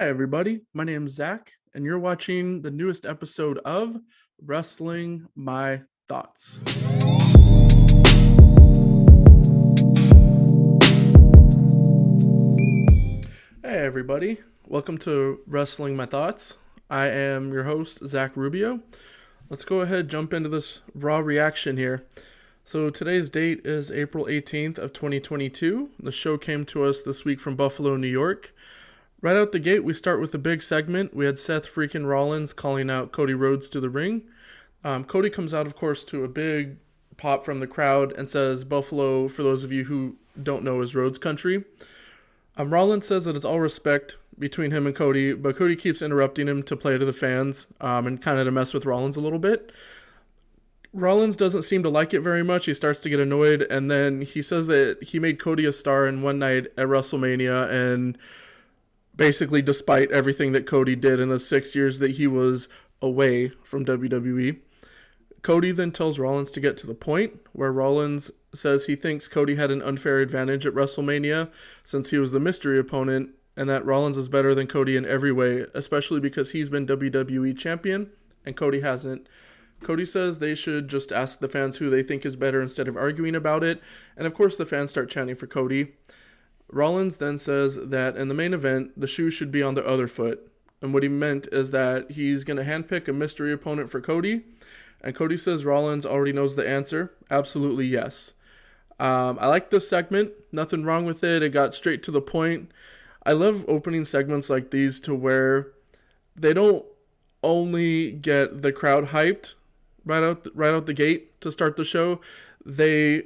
Hi, everybody. My name is Zach, and you're watching the newest episode of Wrestling My Thoughts. Hey, everybody. Welcome to Wrestling My Thoughts. I am your host, Zach Rubio. Let's go ahead and jump into this Raw reaction here. So today's date is April 18th of 2022. The show came to us this week from Buffalo, New York. Right out the gate, we start with a big segment. We had Seth freaking Rollins calling out Cody Rhodes to the ring. Cody comes out, of course, to a big pop from the crowd and says Buffalo, for those of you who don't know, is Rhodes country. Rollins says that it's all respect between him and Cody, but Cody keeps interrupting him to play to the fans and kind of to mess with Rollins a little bit. Rollins doesn't seem to like it very much. He starts to get annoyed, and then he says that he made Cody a star in one night at WrestleMania, and basically despite everything that Cody did in the 6 years that he was away from WWE. Cody then tells Rollins to get to the point, where Rollins says he thinks Cody had an unfair advantage at WrestleMania since he was the mystery opponent, and that Rollins is better than Cody in every way, especially because he's been WWE champion and Cody hasn't. Cody says they should just ask the fans who they think is better instead of arguing about it, and of course the fans start chanting for Cody. Rollins then says that in the main event, the shoe should be on the other foot. And what he meant is that he's going to handpick a mystery opponent for Cody. And Cody says Rollins already knows the answer. Absolutely yes. I like this segment. Nothing wrong with it. It got straight to the point. I love opening segments like these to where they don't only get the crowd hyped right out the gate to start the show. They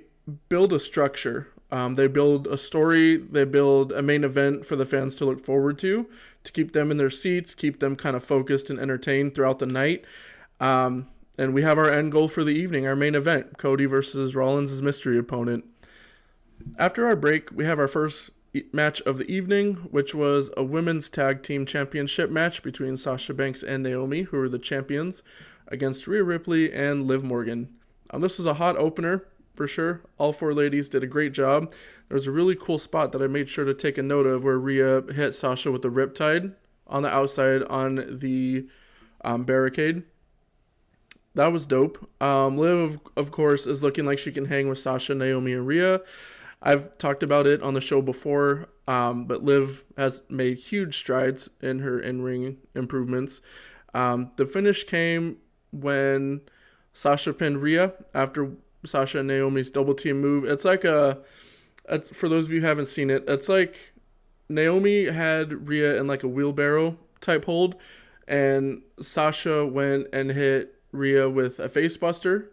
build a structure. They build a story, they build a main event for the fans to look forward to keep them in their seats, keep them kind of focused and entertained throughout the night. And we have our end goal for the evening, our main event, Cody versus Rollins' mystery opponent. After our break, we have our first match of the evening, which was a women's tag team championship match between Sasha Banks and Naomi, who are the champions, against Rhea Ripley and Liv Morgan. This was a hot opener. For sure, all four ladies did a great job. There was a really cool spot that I made sure to take a note of where Rhea hit Sasha with the riptide on the outside on the barricade. That was dope. Liv, of course, is looking like she can hang with Sasha, Naomi, and Rhea. I've talked about it on the show before, but Liv has made huge strides in her in-ring improvements. The finish came when Sasha pinned Rhea after Sasha and Naomi's double team move. It's for those of you who haven't seen it, it's like Naomi had Rhea in like a wheelbarrow type hold, and Sasha went and hit Rhea with a face buster,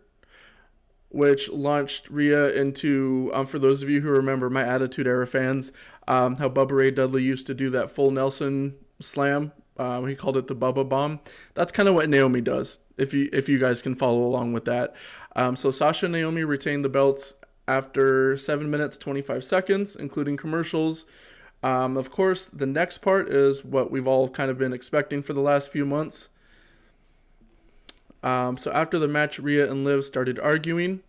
which launched Rhea into, for those of you who remember, my Attitude Era fans, how Bubba Ray Dudley used to do that full Nelson slam. He called it the Bubba Bomb. That's kind of what Naomi does, if you guys can follow along with that. So Sasha and Naomi retained the belts after 7 minutes, 25 seconds, including commercials. Of course, the next part is what we've all kind of been expecting for the last few months. So after the match, Rhea and Liv started arguing.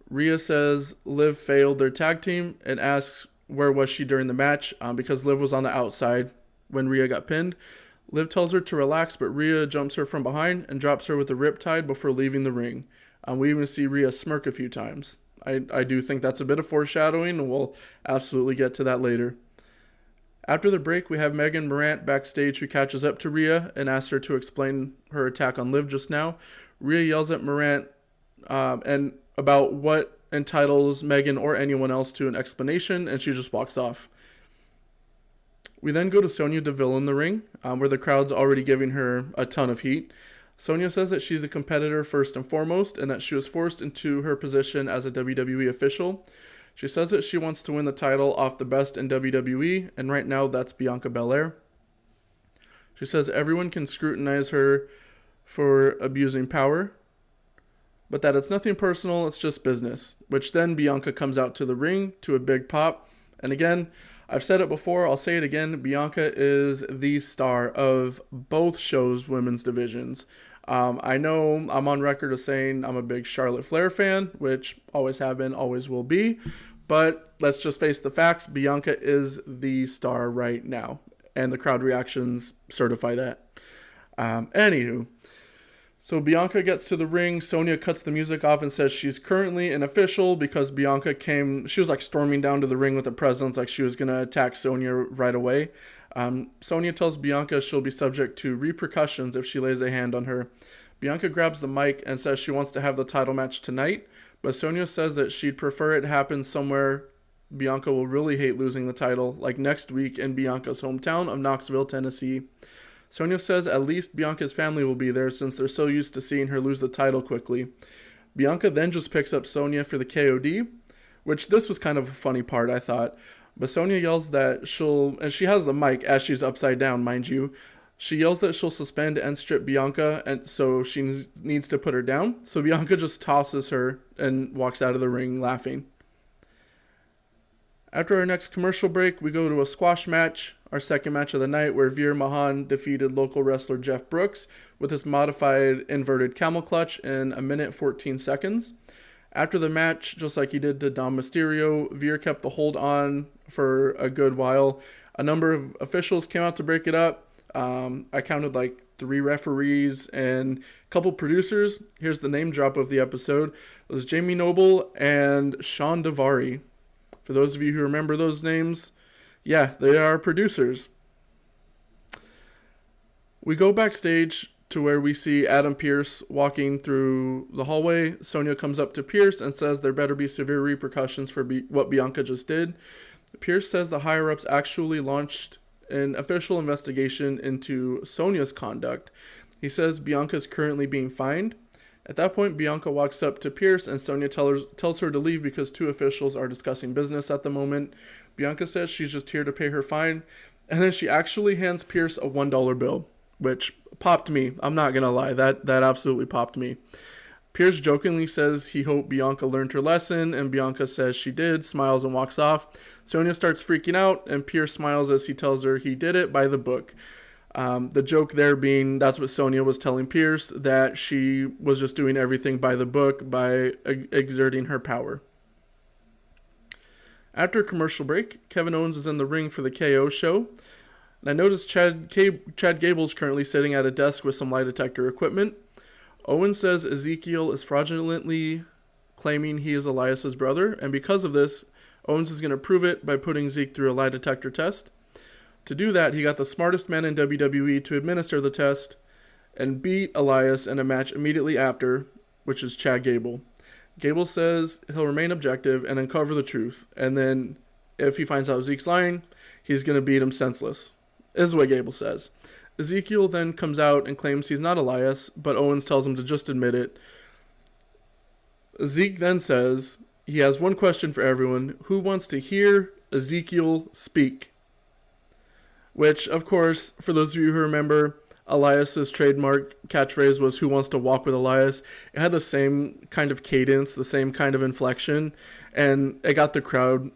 Rhea says Liv failed their tag team and asks where was she during the match, because Liv was on the outside when Rhea got pinned. Liv tells her to relax, but Rhea jumps her from behind and drops her with a riptide before leaving the ring. We even see Rhea smirk a few times. I do think that's a bit of foreshadowing, and we'll absolutely get to that later. After the break, we have Megan Morant backstage, who catches up to Rhea and asks her to explain her attack on Liv just now. Rhea yells at Morant and about what entitles Megan or anyone else to an explanation, and she just walks off. We then go to Sonya Deville in the ring, where the crowd's already giving her a ton of heat. Sonya says that she's a competitor first and foremost, and that she was forced into her position as a WWE official. She says that she wants to win the title off the best in WWE, and right now that's Bianca Belair. She says everyone can scrutinize her for abusing power, but that it's nothing personal, it's just business, which then Bianca comes out to the ring to a big pop. And again, I've said it before, I'll say it again, Bianca is the star of both shows' women's divisions. I know I'm on record of saying I'm a big Charlotte Flair fan, which always have been, always will be. But let's just face the facts. Bianca is the star right now. and the crowd reactions certify that. Anywho, so Bianca gets to the ring. Sonya cuts the music off and says she's currently an official because Bianca she was like storming down to the ring with a presence, like she was going to attack Sonya right away. Sonya tells Bianca she'll be subject to repercussions if she lays a hand on her. Bianca grabs the mic and says she wants to have the title match tonight, but Sonya says that she'd prefer it happen somewhere Bianca will really hate losing the title, like next week in Bianca's hometown of Knoxville, Tennessee. Sonya says at least Bianca's family will be there since they're so used to seeing her lose the title quickly. Bianca then just picks up Sonya for the KOD, which this was kind of a funny part, I thought. But Sonya yells that and she has the mic as she's upside down, mind you. She yells that she'll suspend and strip Bianca, and so she needs to put her down. So Bianca just tosses her and walks out of the ring laughing. After our next commercial break, we go to a squash match, our second match of the night, where Veer Mahan defeated local wrestler Jeff Brooks with his modified inverted camel clutch in 1:14 seconds. After the match, just like he did to Dom Mysterio, Veer kept the hold on for a good while. A number of officials came out to break it up. I counted like 3 referees and a couple producers. Here's the name drop of the episode. It was Jamie Noble and Sean Davari. For those of you who remember those names, yeah, they are producers. We go backstage to where we see Adam Pearce walking through the hallway. Sonya comes up to Pearce and says there better be severe repercussions for what Bianca just did. Pearce says the higher-ups actually launched an official investigation into Sonya's conduct. He says Bianca is currently being fined. At that point, Bianca walks up to Pearce and Sonya tells her to leave because 2 officials are discussing business at the moment. Bianca says she's just here to pay her fine, and then she actually hands Pearce a $1 bill, which popped me. I'm not going to lie, that absolutely popped me. Pearce jokingly says he hoped Bianca learned her lesson, and Bianca says she did, smiles and walks off. Sonya starts freaking out, and Pearce smiles as he tells her he did it by the book. The joke there being that's what Sonya was telling Pearce, that she was just doing everything by the book by exerting her power. After a commercial break, Kevin Owens is in the ring for the KO show. And I noticed Chad Gable's currently sitting at a desk with some lie detector equipment. Owens says Ezekiel is fraudulently claiming he is Elias's brother, and because of this, Owens is going to prove it by putting Zeke through a lie detector test. To do that, he got the smartest man in WWE to administer the test and beat Elias in a match immediately after, which is Chad Gable. Gable says he'll remain objective and uncover the truth, and then if he finds out Zeke's lying, he's going to beat him senseless, is what Gable says. Ezekiel then comes out and claims he's not Elias, but Owens tells him to just admit it. Zeke then says he has one question for everyone: who wants to hear Ezekiel speak? Which, of course, for those of you who remember, Elias's trademark catchphrase was "Who wants to walk with Elias?" It had the same kind of cadence, the same kind of inflection, and it got the crowd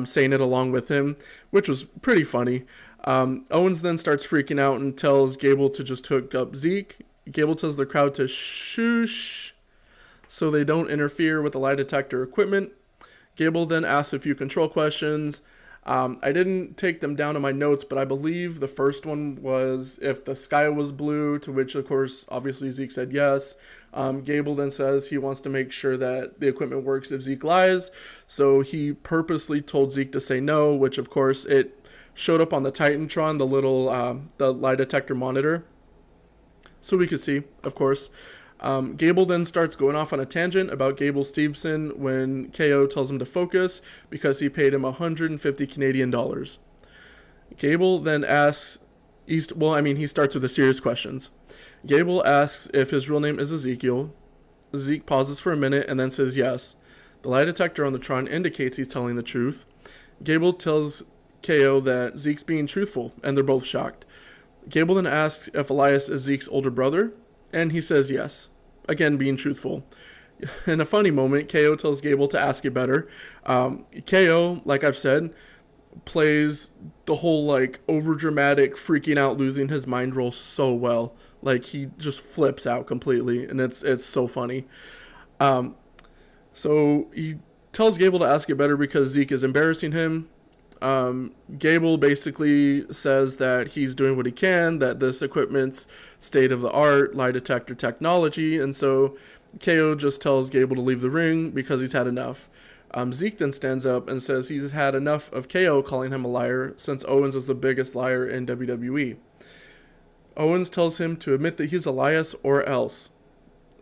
saying it along with him, which was pretty funny. Owens then starts freaking out and tells Gable to just hook up Zeke. Gable tells the crowd to shush so they don't interfere with the lie detector equipment. Gable then asks a few control questions. I didn't take them down in my notes, but I believe the first one was if the sky was blue, to which, of course, obviously Zeke said yes. Gable then says he wants to make sure that the equipment works if Zeke lies, so he purposely told Zeke to say no, which, of course, it showed up on the Titantron, the lie detector monitor, so we could see, of course. Gable then starts going off on a tangent about Gable Steveson when KO tells him to focus because he paid him 150 Canadian dollars. Gable then asks, he starts with the serious questions. Gable asks if his real name is Ezekiel. Zeke pauses for a minute and then says yes. The lie detector on the Tron indicates he's telling the truth. Gable tells KO that Zeke's being truthful, and they're both shocked. Gable then asks if Elias is Zeke's older brother, and he says yes, again being truthful. In a funny moment, KO tells Gable to ask it better. KO, like I've said, plays the whole overdramatic, freaking out, losing his mind role so well. He just flips out completely, and it's so funny. So he tells Gable to ask it better because Zeke is embarrassing him. Gable basically says that he's doing what he can, that this equipment's state of the art, lie detector technology, and so KO just tells Gable to leave the ring because he's had enough. Zeke then stands up and says he's had enough of KO calling him a liar since Owens is the biggest liar in WWE. Owens tells him to admit that he's Elias or else.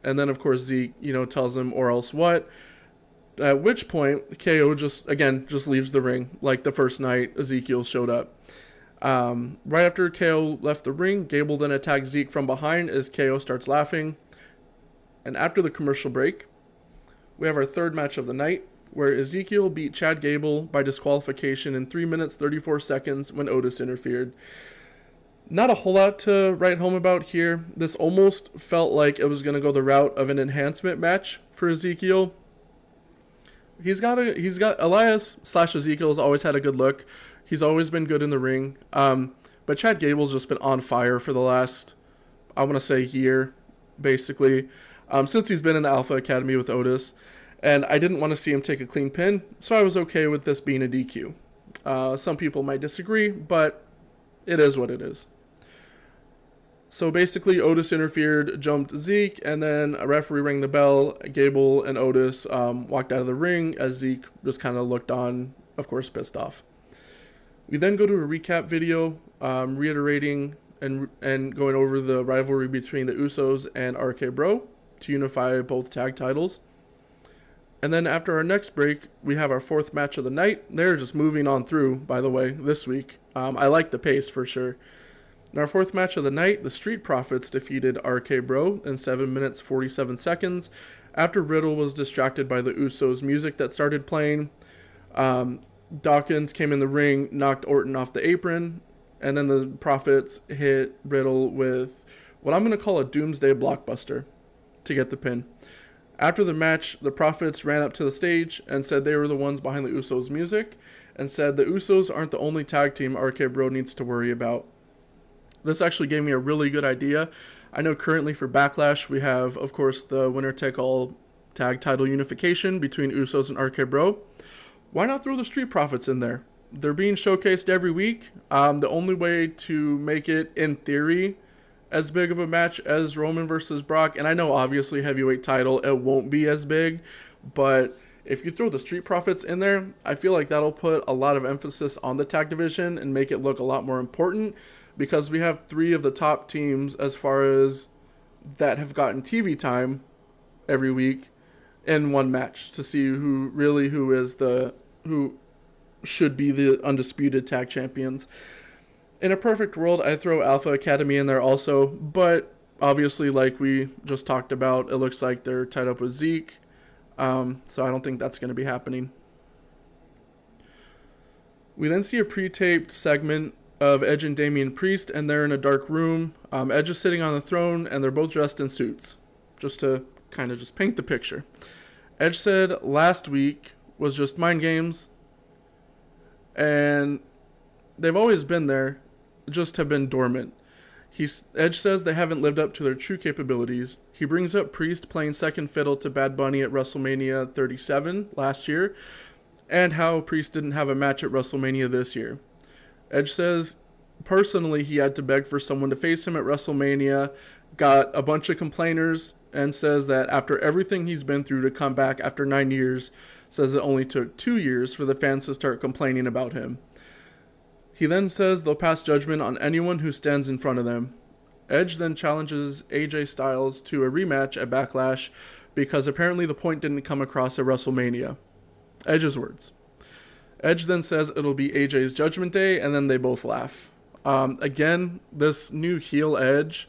And then, of course, Zeke, tells him or else what. At which point, KO just leaves the ring like the first night Ezekiel showed up. Right after KO left the ring, Gable then attacks Zeke from behind as KO starts laughing. And after the commercial break, we have our third match of the night, where Ezekiel beat Chad Gable by disqualification in 3 minutes 34 seconds when Otis interfered. Not a whole lot to write home about here. This almost felt like it was going to go the route of an enhancement match for Ezekiel. He's got Elias / Ezekiel has always had a good look. He's always been good in the ring. But Chad Gable's just been on fire for the last, I want to say, year, basically, since he's been in the Alpha Academy with Otis. And I didn't want to see him take a clean pin, so I was okay with this being a DQ. Some people might disagree, but it is what it is. So basically, Otis interfered, jumped Zeke, and then a referee rang the bell. Gable and Otis walked out of the ring as Zeke just kind of looked on, of course, pissed off. We then go to a recap video, reiterating and going over the rivalry between the Usos and RK Bro to unify both tag titles. And then after our next break, we have our fourth match of the night. They're just moving on through, by the way, this week. I like the pace for sure. In our fourth match of the night, the Street Profits defeated RK Bro in 7 minutes 47 seconds after Riddle was distracted by the Usos' music that started playing. Dawkins came in the ring, knocked Orton off the apron, and then the Profits hit Riddle with what I'm going to call a doomsday blockbuster to get the pin. After the match, the Profits ran up to the stage and said they were the ones behind the Usos' music, and said the Usos aren't the only tag team RK Bro needs to worry about. This actually gave me a really good idea. I know currently for Backlash, we have, of course, the winner-take-all tag title unification between Usos and RK Bro. Why not throw the Street Profits in there? They're being showcased every week. The only way to make it, in theory, as big of a match as Roman versus Brock, and I know obviously heavyweight title, it won't be as big, but if you throw the Street Profits in there, I feel like that'll put a lot of emphasis on the tag division and make it look a lot more important, because we have three of the top teams as far as that have gotten TV time every week in one match to see who should be the undisputed tag champions. In a perfect world, I throw Alpha Academy in there also, but obviously, like we just talked about, it looks like they're tied up with Zeke, so I don't think that's going to be happening. We then see a pre-taped segment of Edge and Damian Priest, and they're in a dark room. Edge is sitting on the throne, and they're both dressed in suits, just to kind of just paint the picture. Edge said last week was just mind games, and they've always been there, just have been dormant. Edge says they haven't lived up to their true capabilities. He brings up Priest playing second fiddle to Bad Bunny at WrestleMania 37 last year, and how Priest didn't have a match at WrestleMania this year. Edge says personally he had to beg for someone to face him at WrestleMania, got a bunch of complainers, and says that after everything he's been through to come back after 9 years, says it only took 2 years for the fans to start complaining about him. He then says they'll pass judgment on anyone who stands in front of them. Edge then challenges AJ Styles to a rematch at Backlash because apparently the point didn't come across at WrestleMania. Edge's words. Edge then says it'll be AJ's Judgment Day, and then they both laugh. Again, this new heel Edge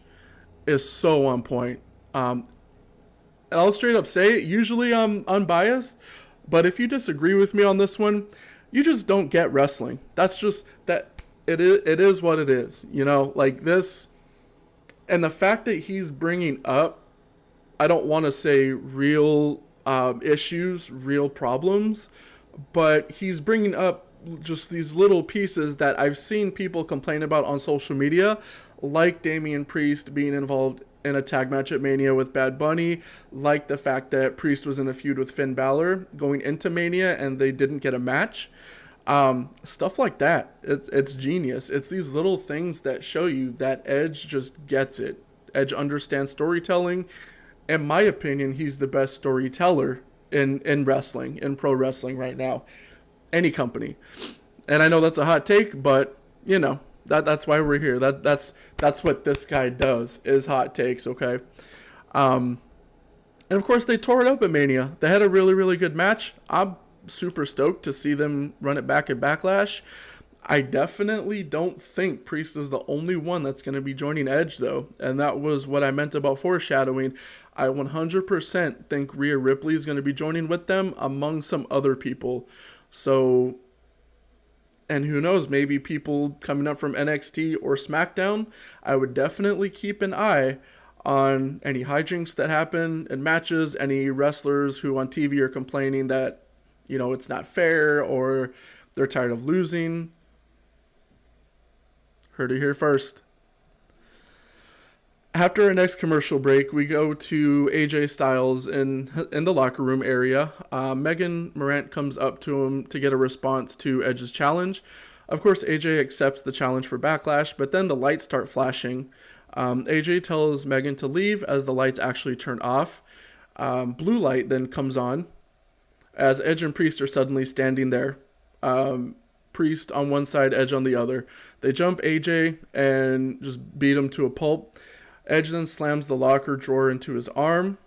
is so on point. And I'll straight up say it, usually I'm unbiased, but if you disagree with me on this one, you just don't get wrestling. That's just, that it is what it is, like this. And the fact that he's bringing up, I don't want to say real issues, real problems, but he's bringing up just these little pieces that I've seen people complain about on social media, like Damian Priest being involved in a tag match at Mania with Bad Bunny, like the fact that Priest was in a feud with Finn Balor going into Mania and they didn't get a match. Stuff like that. It's genius. It's these little things that show you that Edge just gets it. Edge understands storytelling. In my opinion, he's the best storyteller in wrestling, in pro wrestling right now. Any company. And I know that's a hot take, but you know, that's why we're here. That's what this guy does, is hot takes, okay? And of course they tore it up at Mania. They had a really, really good match. I'm super stoked to see them run it back at Backlash. I definitely don't think Priest is the only one that's going to be joining Edge, though. And that was what I meant about foreshadowing. I 100% think Rhea Ripley is going to be joining with them among some other people. So, and who knows, maybe people coming up from NXT or SmackDown. I would definitely keep an eye on any hijinks that happen in matches, any wrestlers who on TV are complaining that, you know, it's not fair or they're tired of losing. Heard it here first. After our next commercial break, we go to AJ Styles in the locker room area. Megan Morant comes up to him to get a response to Edge's challenge. Of course, AJ accepts the challenge for Backlash, but then the lights start flashing. AJ tells Megan to leave as the lights actually turn off. Blue light then comes on as Edge and Priest are suddenly standing there. Priest on one side, Edge on the other. They jump AJ and just beat him to a pulp. Edge then slams the locker drawer into his arm.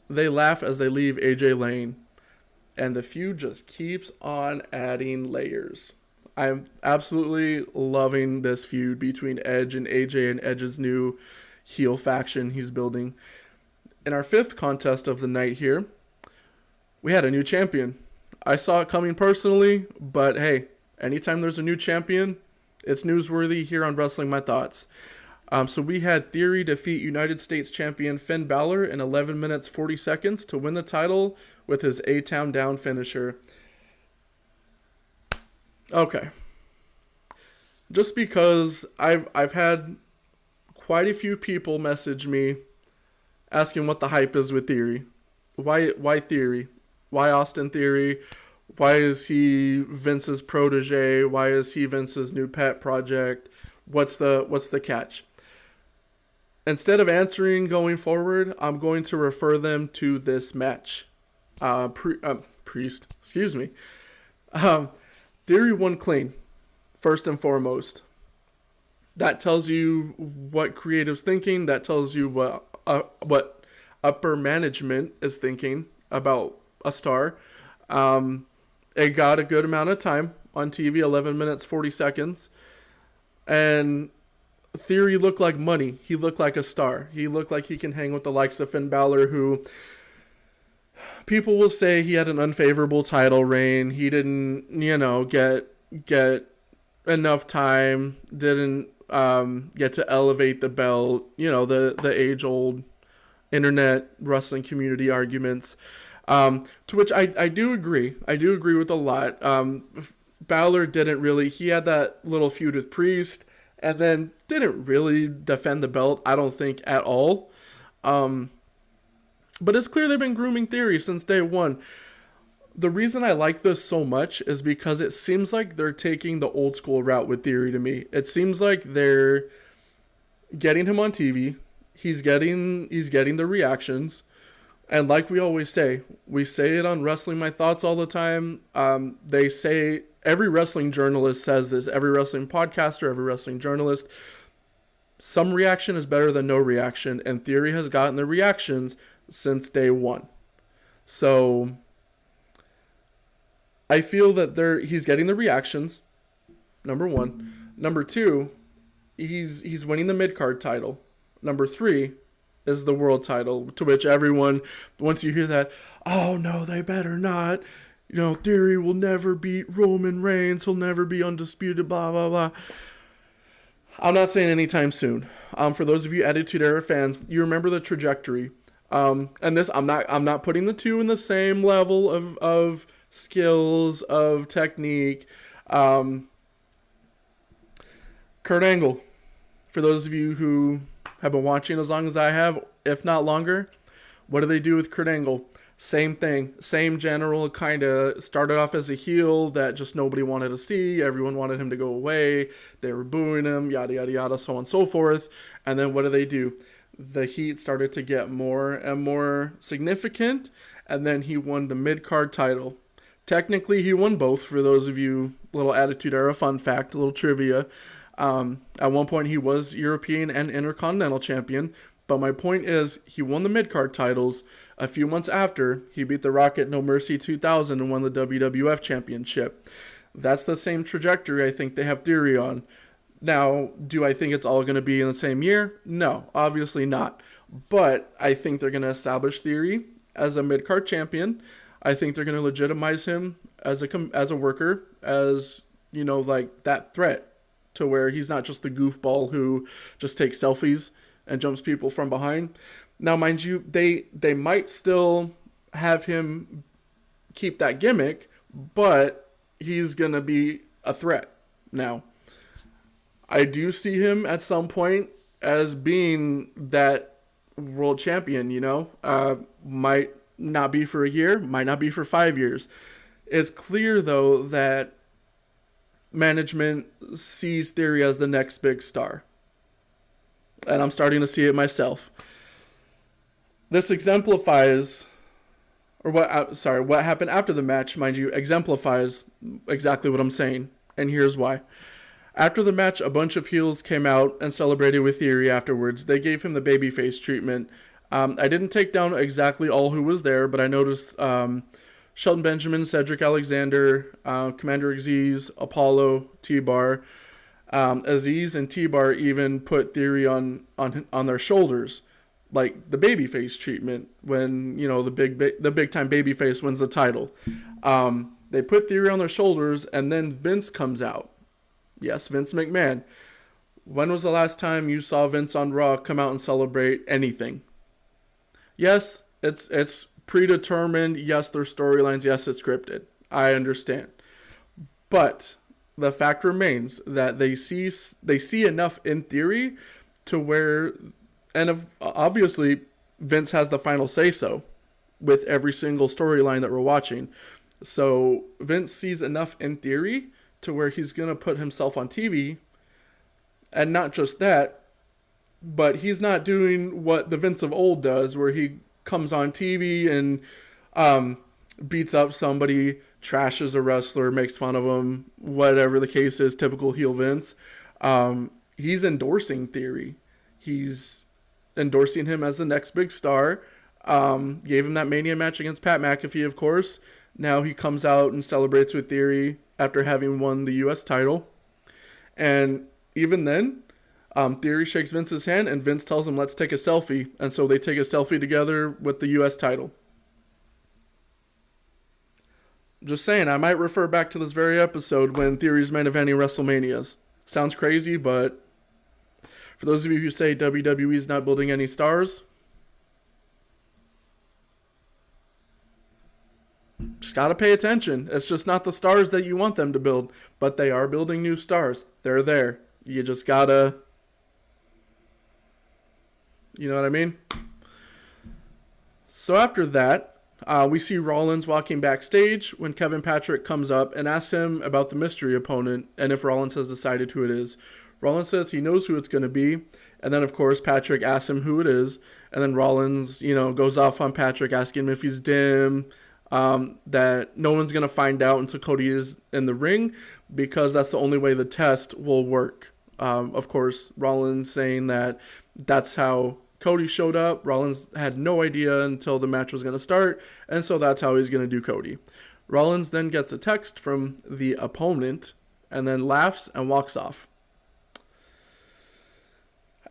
They laugh as they leave AJ laying. And the feud just keeps on adding layers. I'm absolutely loving this feud between Edge and AJ and Edge's new heel faction he's building. In our fifth contest of the night here, we had a new champion. I saw it coming personally, but hey, anytime there's a new champion, it's newsworthy here on Wrestling My Thoughts. So we had Theory defeat United States champion Finn Balor in 11 minutes 40 seconds to win the title with his A-Town Down finisher. Okay. Just because I've had quite a few people message me asking what the hype is with Theory. Why Theory? Why Austin Theory? Why is he Vince's protege? Why is he Vince's new pet project? What's the catch? Instead of answering going forward, I'm going to refer them to this match. Priest, excuse me. Theory won clean, first and foremost. That tells you what creative's thinking. That tells you what upper management is thinking about a star. It got a good amount of time on TV, 11 minutes, 40 seconds. And Theory looked like money. He looked like a star. He looked like he can hang with the likes of Finn Balor, who people will say he had an unfavorable title reign. He didn't, get enough time. Didn't get to elevate the belt. The age-old internet wrestling community arguments. To which I do agree. I do agree with a lot. Balor didn't really. He had that little feud with Priest, and then didn't really defend the belt, I don't think, at all. But it's clear they've been grooming Theory since day one. The reason I like this so much is because it seems like they're taking the old school route with Theory to me. It seems like they're getting him on TV. He's getting the reactions. And like we always say, we say it on Wrestling My Thoughts all the time. They say, every wrestling journalist says this, every wrestling podcaster, every wrestling journalist, some reaction is better than no reaction, and Theory has gotten the reactions since day one. So I feel that he's getting the reactions, number one. Number two, he's winning the mid-card title. Number three is the world title, to which everyone, once you hear that, oh no, they better not. Theory will never beat Roman Reigns. He'll never be undisputed, blah, blah, blah. I'm not saying anytime soon. For those of you Attitude Era fans, you remember the trajectory. And this, I'm not putting the two in the same level of skills, of technique. Kurt Angle, for those of you who have been watching as long as I have, if not longer, what do they do with Kurt Angle? Same thing, same general, kind of started off as a heel that just nobody wanted to see. Everyone wanted him to go away. They were booing him, yada, yada, yada, so on and so forth. And then what do? The heat started to get more and more significant, and then he won the mid-card title. Technically, he won both, for those of you, little Attitude Era fun fact, a little trivia. At one point, he was European and Intercontinental Champion, but my point is, he won the mid-card titles. A few months after, he beat The Rock at No Mercy 2000 and won the WWF Championship. That's the same trajectory I think they have Theory on. Now, do I think it's all going to be in the same year? No, obviously not. But I think they're going to establish Theory as a mid-card champion. I think they're going to legitimize him as a worker, as, you know, like that threat to where he's not just the goofball who just takes selfies and jumps people from behind. Now, mind you, they might still have him keep that gimmick, but he's going to be a threat. Now, I do see him at some point as being that world champion, you know. Might not be for a year, might not be for 5 years. It's clear, though, that management sees Theory as the next big star. And I'm starting to see it myself. This exemplifies, what happened after the match, mind you, exemplifies exactly what I'm saying. And here's why. After the match, a bunch of heels came out and celebrated with Theory afterwards. They gave him the babyface treatment. I didn't take down exactly all who was there, but I noticed Shelton Benjamin, Cedric Alexander, Commander Aziz, Apollo, T-Bar. Aziz and T-Bar even put Theory on their shoulders, like the babyface treatment when, you know, the big time babyface wins the title. They put Theory on their shoulders, and then Vince comes out. Yes, Vince McMahon. When was the last time you saw Vince on Raw come out and celebrate anything? Yes, it's predetermined. Yes, there's storylines. Yes, it's scripted. I understand. But the fact remains that they see enough in Theory to where, and obviously Vince has the final say-so with every single storyline that we're watching. So Vince sees enough in Theory to where he's going to put himself on TV. And not just that, but he's not doing what the Vince of old does, where he comes on TV and beats up somebody, trashes a wrestler, makes fun of him, whatever the case is, typical heel Vince. He's endorsing Theory. He's endorsing him as the next big star. Gave him that Mania match against Pat McAfee, of course. Now he comes out and celebrates with Theory after having won the U.S. title. And even then, Theory shakes Vince's hand, and Vince tells him, let's take a selfie. And so they take a selfie together with the U.S. title. Just saying, I might refer back to this very episode when Theory's main eventing WrestleManias. Sounds crazy, but for those of you who say WWE's not building any stars, just gotta pay attention. It's just not the stars that you want them to build, but they are building new stars. They're there. You just gotta, you know what I mean? So after that, we see Rollins walking backstage when Kevin Patrick comes up and asks him about the mystery opponent and if Rollins has decided who it is. Rollins says he knows who it's going to be. And then, of course, Patrick asks him who it is. And then Rollins, goes off on Patrick, asking him if he's dim, that no one's going to find out until Cody is in the ring because that's the only way the test will work. Of course, Rollins saying that that's how Cody showed up. Rollins had no idea until the match was going to start, and so that's how he's going to do Cody. Rollins then gets a text from the opponent and then laughs and walks off.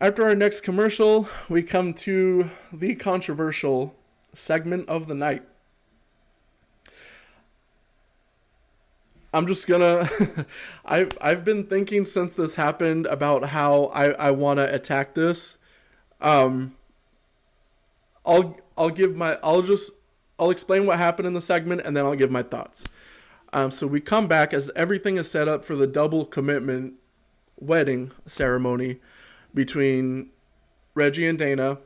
After our next commercial, we come to the controversial segment of the night. I'm just gonna I've been thinking since this happened about how I want to attack this. I'll explain what happened in the segment and then I'll give my thoughts. So we come back as everything is set up for the double commitment wedding ceremony between Reggie and Dana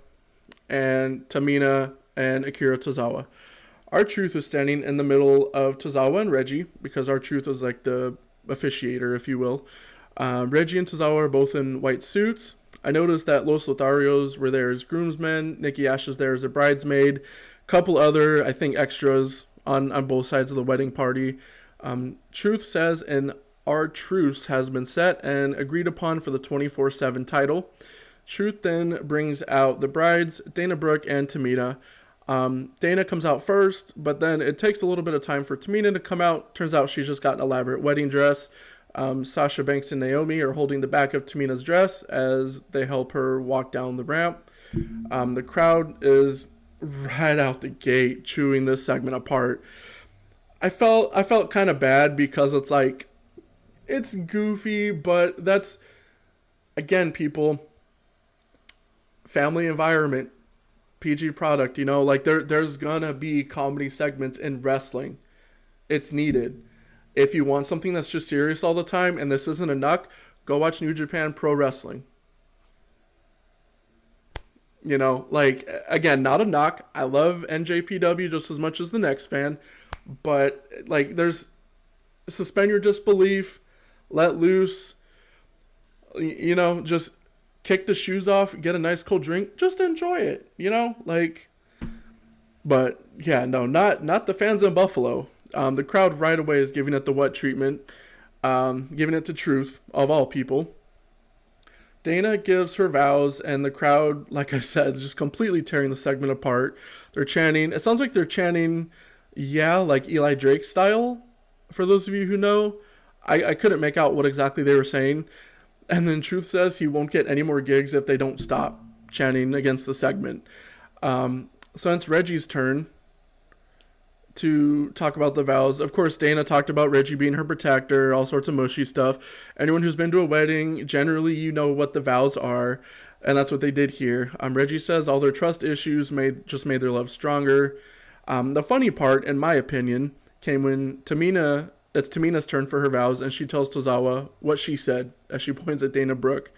and Tamina and Akira Tozawa. R-Truth was standing in the middle of Tozawa and Reggie, because R-Truth was like the officiator, if you will. Reggie and Tozawa are both in white suits. I noticed that Los Lotharios were there as groomsmen. Nikki Ash is there as a bridesmaid. Couple other, I think, extras on both sides of the wedding party. Truth says an R-Truce has been set and agreed upon for the 24/7 title. Truth then brings out the brides, Dana Brooke and Tamina. Dana comes out first, but then it takes a little bit of time for Tamina to come out. Turns out she's just got an elaborate wedding dress. Sasha Banks and Naomi are holding the back of Tamina's dress as they help her walk down the ramp. The crowd is right out the gate chewing this segment apart. I felt kind of bad because it's like, it's goofy, but that's, again, people, family environment, PG product, you know, like there's gonna be comedy segments in wrestling. It's needed. If you want something that's just serious all the time and this isn't a knock, go watch New Japan Pro Wrestling. You know, like, again, not a knock. I love NJPW just as much as the next fan, but like, there's suspend your disbelief, let loose, you know, just kick the shoes off, get a nice cold drink, just enjoy it, you know, like. But yeah, no, not the fans in Buffalo. The crowd right away is giving it the what treatment, giving it to Truth, of all people. Dana gives her vows, and the crowd, like I said, is just completely tearing the segment apart. They're chanting, it sounds like they're chanting, yeah, like Eli Drake style, for those of you who know. I couldn't make out what exactly they were saying. And then Truth says he won't get any more gigs if they don't stop chanting against the segment. So it's Reggie's turn to talk about the vows. Of course, Dana talked about Reggie being her protector, all sorts of mushy stuff. Anyone who's been to a wedding, generally you know what the vows are, and that's what they did here. Reggie says all their trust issues made their love stronger. The funny part, in my opinion, came when it's Tamina's turn for her vows, and she tells Tozawa what she said as she points at Dana Brooke.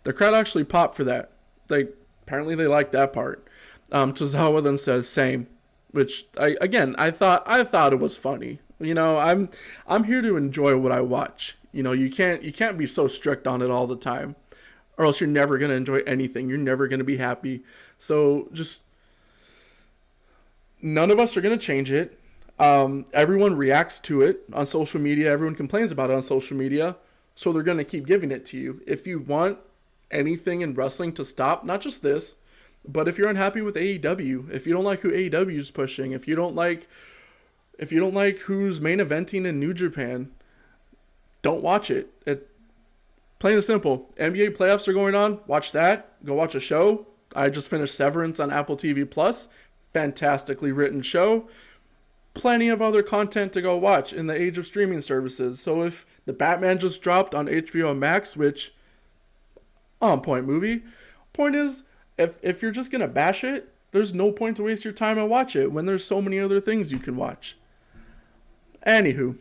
The crowd actually popped for that. Apparently they liked that part. Tozawa then says same, which I thought it was funny. You know, I'm here to enjoy what I watch. You know, you can't be so strict on it all the time, or else you're never gonna enjoy anything. You're never gonna be happy. So just, none of us are gonna change it. Everyone reacts to it on social media. Everyone complains about it on social media. So they're going to keep giving it to you. If you want anything in wrestling to stop, not just this, but if you're unhappy with AEW, if you don't like who AEW is pushing, if you don't like who's main eventing in New Japan, don't watch it. It's plain and simple. NBA playoffs are going on. Watch that. Go watch a show. I just finished Severance on Apple TV Plus. Fantastically written show. Plenty of other content to go watch in the age of streaming services. So if the Batman just dropped on HBO Max, which, on point movie, point is, if you're just going to bash it, there's no point to waste your time and watch it when there's so many other things you can watch. Anywho,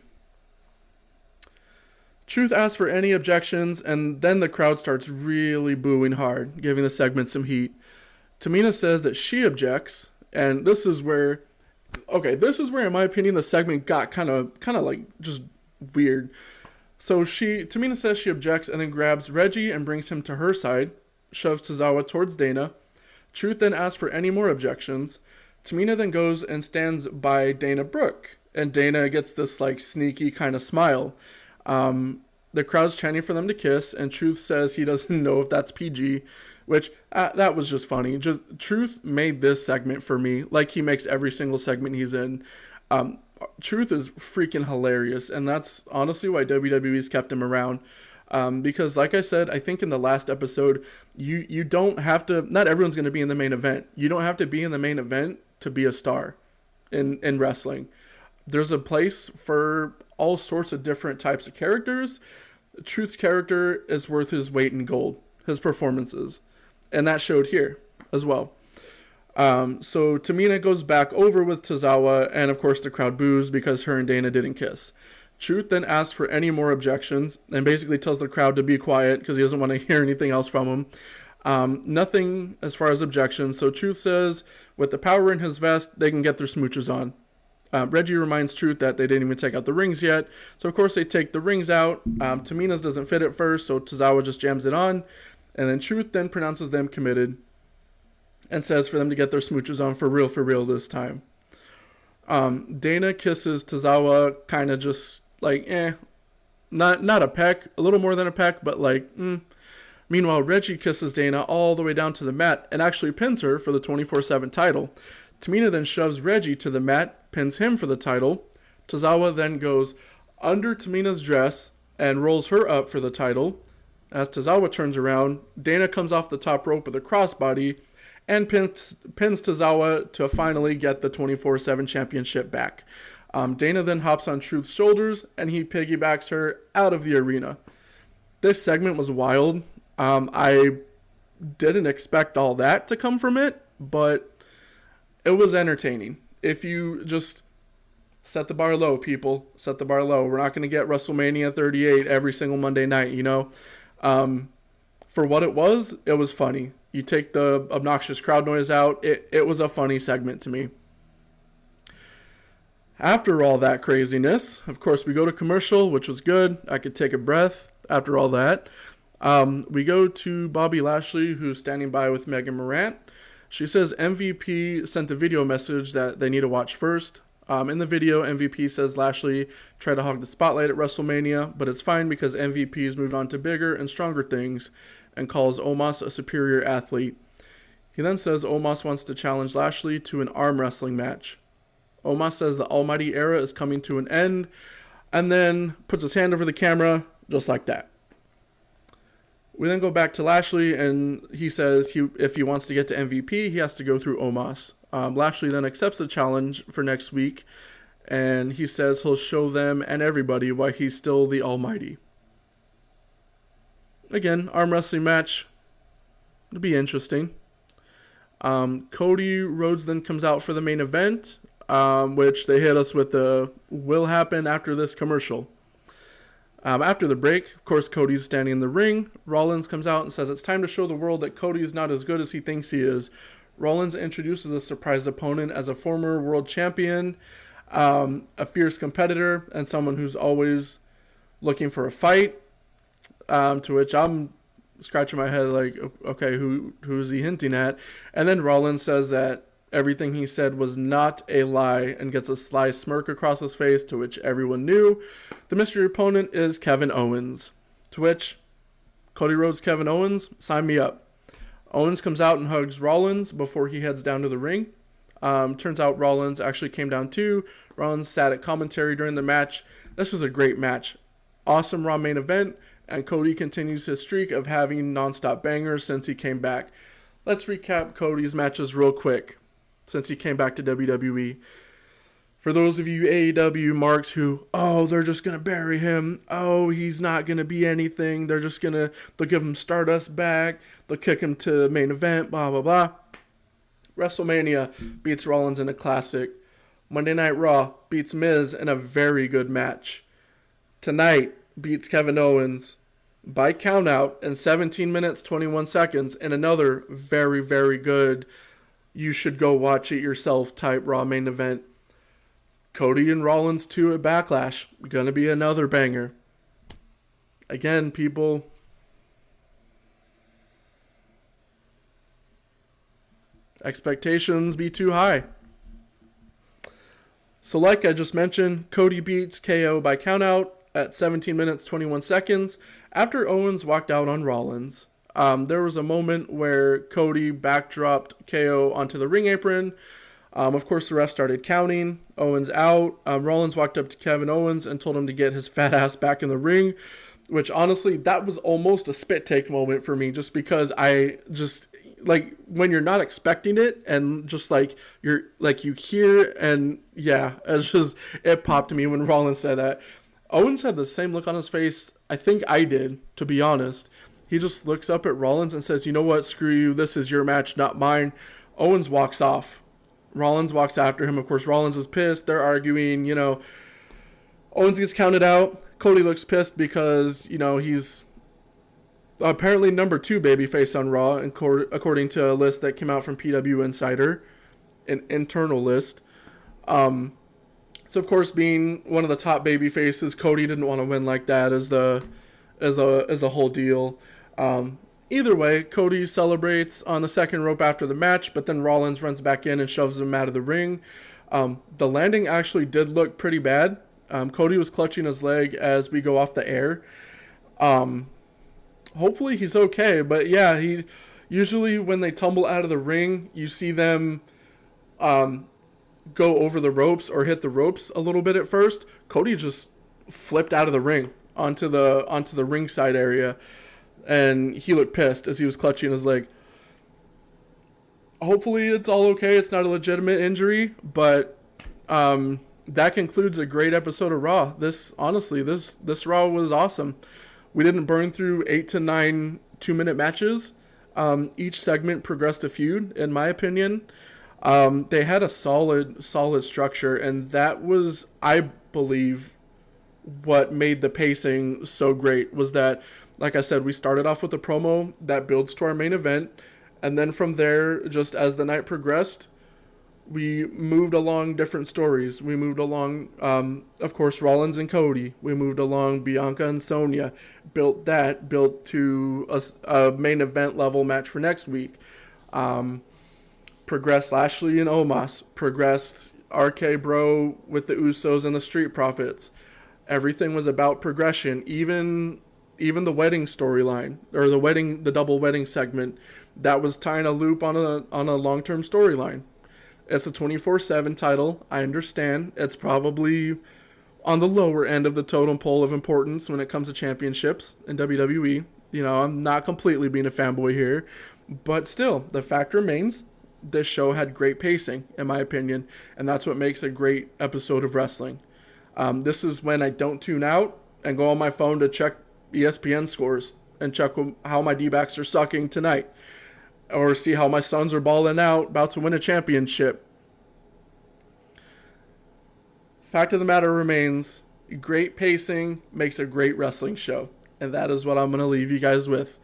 Truth asks for any objections, and then the crowd starts really booing hard, giving the segment some heat. Tamina says that she objects, and this is where, in my opinion, the segment got kind of like just weird. So Tamina says she objects and then grabs Reggie and brings him to her side, shoves Tozawa towards Dana. Truth then asks for any more objections. Tamina then goes and stands by Dana Brooke, and Dana gets this like sneaky kind of smile. The crowd's chanting for them to kiss, and Truth says he doesn't know if that's PG, which that was just funny. Truth made this segment for me, like he makes every single segment he's in. Truth is freaking hilarious, and that's honestly why WWE's kept him around. Because like I said, I think in the last episode, you don't have to, not everyone's going to be in the main event. You don't have to be in the main event to be a star in wrestling. There's a place for all sorts of different types of characters. Truth's character is worth his weight in gold, his performances. And that showed here as well. So Tamina goes back over with Tozawa, and of course the crowd boos because her and Dana didn't kiss. Truth then asks for any more objections and basically tells the crowd to be quiet because he doesn't want to hear anything else from him. Nothing as far as objections. So Truth says with the power in his vest, they can get their smooches on. Reggie reminds Truth that they didn't even take out the rings yet. So, of course, they take the rings out. Tamina's doesn't fit at first, so Tozawa just jams it on. And then Truth then pronounces them committed and says for them to get their smooches on for real this time. Dana kisses Tozawa kind of just like, not a peck, a little more than a peck, but like, Meanwhile, Reggie kisses Dana all the way down to the mat and actually pins her for the 24/7 title. Tamina then shoves Reggie to the mat, pins him for the title. Tozawa then goes under Tamina's dress and rolls her up for the title. As Tozawa turns around, Dana comes off the top rope with a crossbody and pins Tozawa to finally get the 24/7 championship back. Dana then hops on Truth's shoulders and he piggybacks her out of the arena. This segment was wild. I didn't expect all that to come from it, but it was entertaining. If you just set the bar low, people, set the bar low. We're not going to get WrestleMania 38 every single Monday night, you know. For what it was funny. You take the obnoxious crowd noise out, it was a funny segment to me. After all that craziness, of course, we go to commercial, which was good. I could take a breath after all that. We go to Bobby Lashley, who's standing by with Megan Morant. She says MVP sent a video message that they need to watch first. In the video, MVP says Lashley tried to hog the spotlight at WrestleMania, but it's fine because MVP's moved on to bigger and stronger things and calls Omos a superior athlete. He then says Omos wants to challenge Lashley to an arm wrestling match. Omos says the Almighty era is coming to an end and then puts his hand over the camera just like that. We then go back to Lashley, and he says if he wants to get to MVP, he has to go through Omos. Lashley then accepts the challenge for next week, and he says he'll show them and everybody why he's still the Almighty. Again, arm wrestling match. It'll be interesting. Cody Rhodes then comes out for the main event, which they hit us with the will happen after this commercial. After the break, of course, Cody's standing in the ring. Rollins comes out and says it's time to show the world that Cody is not as good as he thinks he is. Rollins introduces a surprise opponent as a former world champion, a fierce competitor, and someone who's always looking for a fight, to which I'm scratching my head like, okay, who is he hinting at? And then Rollins says that everything he said was not a lie and gets a sly smirk across his face, to which everyone knew the mystery opponent is Kevin Owens. To which Cody Rhodes, Kevin Owens, sign me up. Owens comes out and hugs Rollins before he heads down to the ring. Turns out Rollins actually came down too. Rollins sat at commentary during the match. This was a great match. Awesome Raw main event, and Cody continues his streak of having nonstop bangers since he came back. Let's recap Cody's matches real quick since he came back to WWE. For those of you AEW marks who, they're just going to bury him. He's not going to be anything. They'll give him Stardust back. They'll kick him to the main event, blah, blah, blah. WrestleMania beats Rollins in a classic. Monday Night Raw beats Miz in a very good match. Tonight beats Kevin Owens by countout in 17 minutes, 21 seconds in another very, very good, you should go watch it yourself type Raw main event. Cody and Rollins 2 at Backlash. Gonna be another banger. Again, people, expectations be too high. So like I just mentioned, Cody beats KO by countout at 17 minutes, 21 seconds after Owens walked out on Rollins. There was a moment where Cody backdropped KO onto the ring apron. Of course, the ref started counting. Owens out. Rollins walked up to Kevin Owens and told him to get his fat ass back in the ring, which honestly, that was almost a spit take moment for me, just because I just, like, when you're not expecting it and just like you're like you hear, and yeah, it popped to me when Rollins said that. Owens had the same look on his face I think I did, to be honest. He just looks up at Rollins and says, you know what, screw you, this is your match, not mine. Owens walks off. Rollins walks after him. Of course, Rollins is pissed. They're arguing, Owens gets counted out. Cody looks pissed because, he's apparently number 2 babyface on Raw, according to a list that came out from PW Insider, an internal list. So of course, being one of the top baby faces, Cody didn't want to win like that as a whole deal. Either way, Cody celebrates on the second rope after the match, but then Rollins runs back in and shoves him out of the ring. The landing actually did look pretty bad. Cody was clutching his leg as we go off the air. Hopefully he's okay, but yeah, he usually when they tumble out of the ring, you see them go over the ropes or hit the ropes a little bit at first. Cody just flipped out of the ring onto the ringside area, and he looked pissed as he was clutching his leg. Hopefully it's all okay. It's not a legitimate injury, but that concludes a great episode of Raw. This Raw was awesome. We didn't burn through 8 to 9 2-minute matches. Each segment progressed a feud, in my opinion. They had a solid structure, and that was, I believe, what made the pacing so great. Was that, like I said, we started off with a promo that builds to our main event, and then from there, just as the night progressed, we moved along different stories. We moved along, of course, Rollins and Cody. We moved along Bianca and Sonya. Built to a main event level match for next week. Progressed Lashley and Omos. Progressed RK Bro with the Usos and the Street Profits. Everything was about progression. Even the wedding storyline, or the double wedding segment, that was tying a loop on a long-term storyline. It's a 24/7 title. I understand it's probably on the lower end of the totem pole of importance when it comes to championships in WWE. You know, I'm not completely being a fanboy here, but still, the fact remains, this show had great pacing, in my opinion, and that's what makes a great episode of wrestling. This is when I don't tune out and go on my phone to check ESPN scores and check how my D-backs are sucking tonight, or see how my Suns are balling out, about to win a championship. Fact of the matter remains, great pacing makes a great wrestling show. And that is what I'm going to leave you guys with.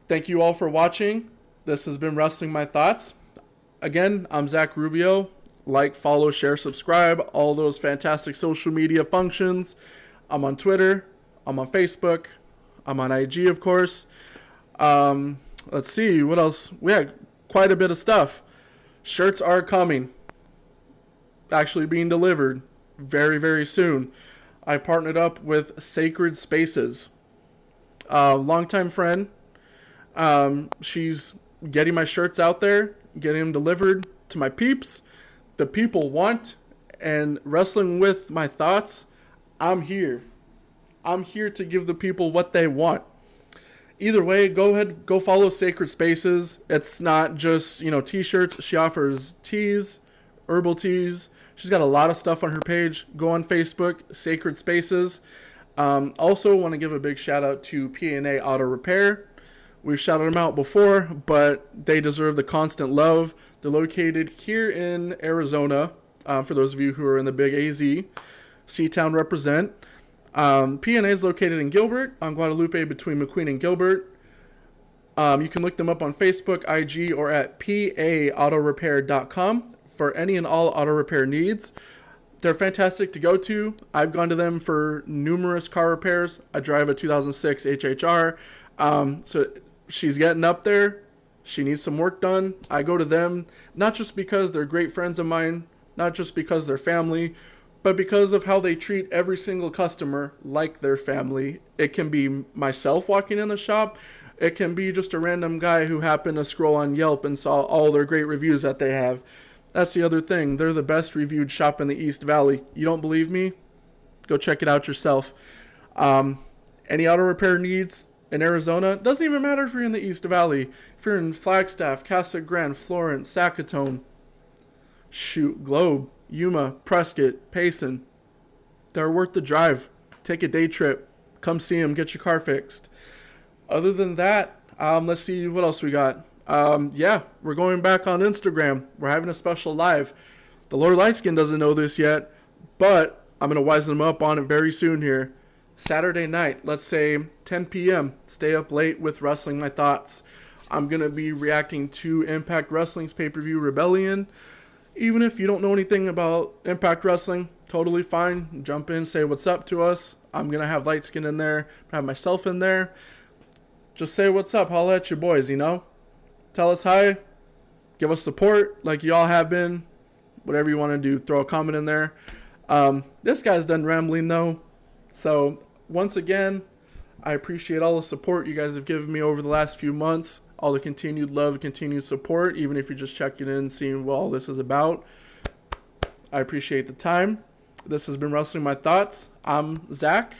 Thank you all for watching. This has been Wrestling My Thoughts. Again, I'm Zach Rubio. Like, follow, share, subscribe, all those fantastic social media functions. I'm on Twitter. I'm on Facebook. I'm on IG, of course. Let's see, what else? We had quite a bit of stuff. Shirts are coming. Actually being delivered very, very soon. I partnered up with Sacred Spaces. Longtime friend. She's getting my shirts out there, getting them delivered to my peeps. The people want, and Wrestling with My Thoughts, I'm here. I'm here to give the people what they want. Either way, go ahead, go follow Sacred Spaces. It's not just, t-shirts. She offers teas, herbal teas. She's got a lot of stuff on her page. Go on Facebook, Sacred Spaces. Also, want to give a big shout out to P&A Auto Repair. We've shouted them out before, but they deserve the constant love. They're located here in Arizona, for those of you who are in the big AZ. C-Town represent. P&A is located in Gilbert, on Guadalupe between McQueen and Gilbert. You can look them up on Facebook, IG, or at paautorepair.com for any and all auto repair needs. They're fantastic to go to. I've gone to them for numerous car repairs. I drive a 2006 HHR. So she's getting up there. She needs some work done. I go to them, not just because they're great friends of mine, not just because they're family, but because of how they treat every single customer like their family. It can be myself walking in the shop. It can be just a random guy who happened to scroll on Yelp and saw all their great reviews that they have. That's the other thing. They're the best reviewed shop in the East Valley. You don't believe me? Go check it out yourself. Any auto repair needs in Arizona, doesn't even matter if you're in the East Valley. If you're in Flagstaff, Casa Grande, Florence, Saskatoon, Globe, Yuma, Prescott, Payson, they're worth the drive. Take a day trip. Come see them. Get your car fixed. Other than that, let's see what else we got. We're going back on Instagram. We're having a special live. The Lord Lightskin doesn't know this yet, but I'm going to wisen him up on it very soon here. Saturday night, let's say 10 p.m. Stay up late with Wrestling My Thoughts. I'm going to be reacting to Impact Wrestling's pay-per-view Rebellion. Even if you don't know anything about Impact Wrestling, totally fine. Jump in, say what's up to us. I'm going to have Light Skin in there. I'm going to have myself in there. Just say what's up. Holla at your boys, you know? Tell us hi. Give us support like y'all have been. Whatever you want to do, throw a comment in there. This guy's done rambling, though. So, once again, I appreciate all the support you guys have given me over the last few months. All the continued love, continued support, even if you're just checking in, seeing what all this is about. I appreciate the time. This has been Wrestling My Thoughts. I'm Zach.